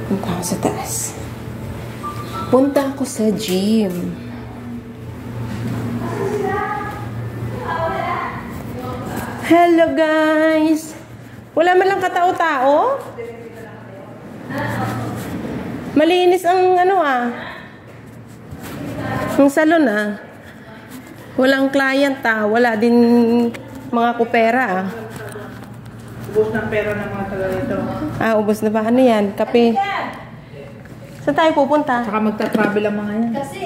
Punta ako sa taas. Punta ako sa gym. Hello guys! Wala man lang katao-tao? Malinis ang ano ang salon Walang client wala din mga kupera Ubus ng pera ng mga taga rito. Ubus na ba? Ano yan? Kape? Saan tayo pupunta? Saka magta-travel ang mga yan. Kasi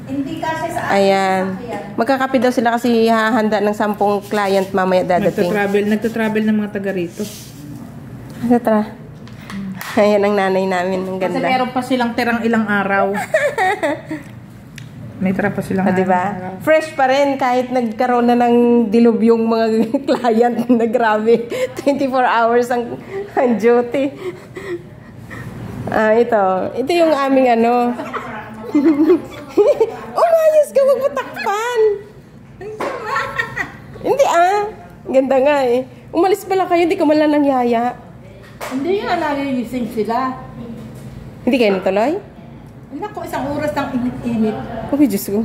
hindi kasi sa ayan. Magkakape daw sila kasi hahanda ng 10 client mamaya dadating. Nagta-travel ng mga taga rito. Tara. Ayan ang nanay namin. Ang ganda. Kasi meron pa silang tirang ilang araw. May tira pa silang diba? Fresh pa rin kahit nagkaroon na ng dilubyong mga client na grabe. 24 hours ang duty. Ito yung aming Umayos ka, wag mo takpan. Hindi ganda nga Umalis pala kayo, hindi ka man lang nangyaya. Hindi nga, nalilising sila. Hindi kayo natuloy? Naku, isang oras ng init-init. Okay, Diyos ko.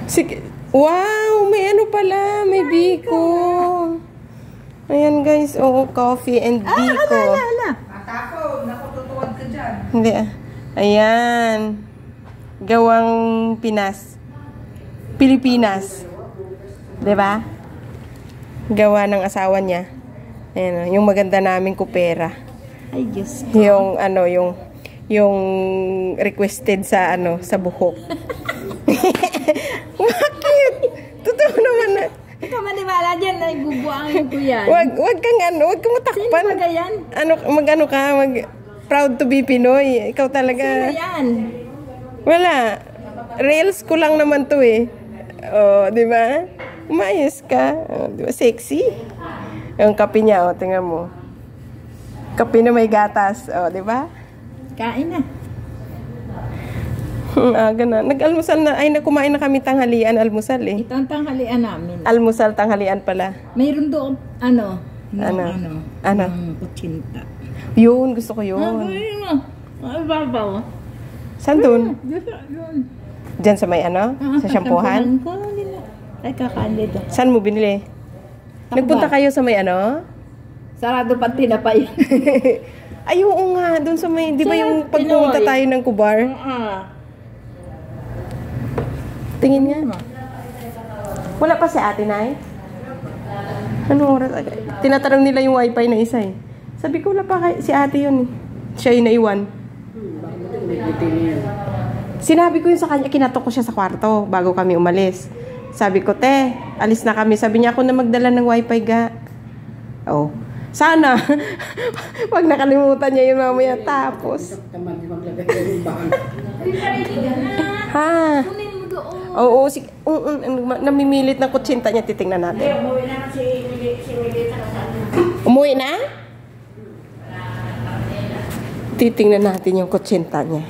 Sige. Wow, may pala, may biko. Ayan guys, coffee and biko. Atako, naku, tutuwad ka dyan. Hindi Ayan. Gawang Pilipinas. Diba? Gawa ng asawa niya. Ayan, yung maganda naming kupera. Ay, Diyos. Yung requested sa sa buhok. Bakit? Totoo naman Hindi ka maniwala dyan, gubuangin ko yan. Wag kang matakpan. Sino ba yan? Proud to be Pinoy. Ikaw talaga. Sino yan? Wala. Reels ko lang naman to di ba? Umayos ka. Di ba? Sexy. Yung kape niya, tingnan mo. Kape na may gatas. Di ba? Kain na. Gana. Nag-almusal na. Kumain na kami tanghalian. Almusal Ito ang tanghalian namin. Almusal, tanghalian pala. Mayroon doon, kutsinta. Yun, gusto ko yun. Ay, babaw. Saan dun? Yun. Diyan sa may sa shampoohan? Ay, kakali doon. Saan mo binili? Nagpunta kayo sa may Sarado pa tinapay. Ay, oo nga. Doon sa may, di ba yung pagpunta tayo ng Kubar? Tingin nga. Wala pa si Ate Nay? Anong oras? Tinatanong nila yung wifi na isa Sabi ko, wala pa si Ate yun Siya yung naiwan. Sinabi ko yun sa kanya, kinatok ko siya sa kwarto bago kami umalis. Sabi ko, te, alis na kami. Sabi niya, ako na magdala ng wifi ga. Sana. Wag nakalimutan niya yun mamaya. Tapos. Ha? Oo, namimilit ng kutsinta niya. Titingnan natin. Umuwi na? Titingnan natin yung kutsinta niya.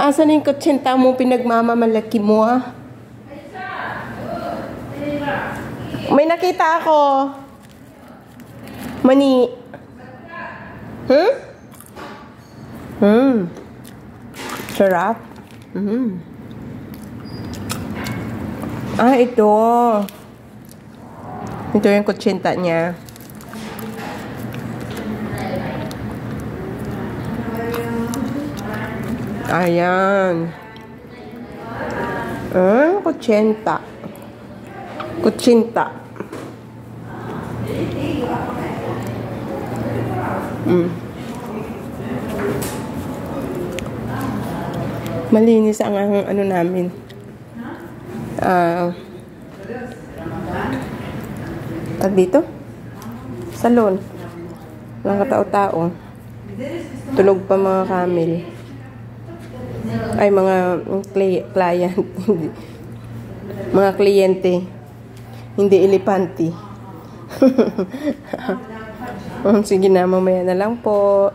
Asan yung kutsinta mo pinagmamamalaki mo May nakita ako. Mani. Sarap. Ito. Ito yung kutsinta niya. Ayan. Kutsinta. Malinis ang namin. Tag dito? Salon. Walang katao-tao. Tulog pa mga camel. Ay, mga client. Mga kliyente. Hindi elepante. Sige na, mamaya na lang po.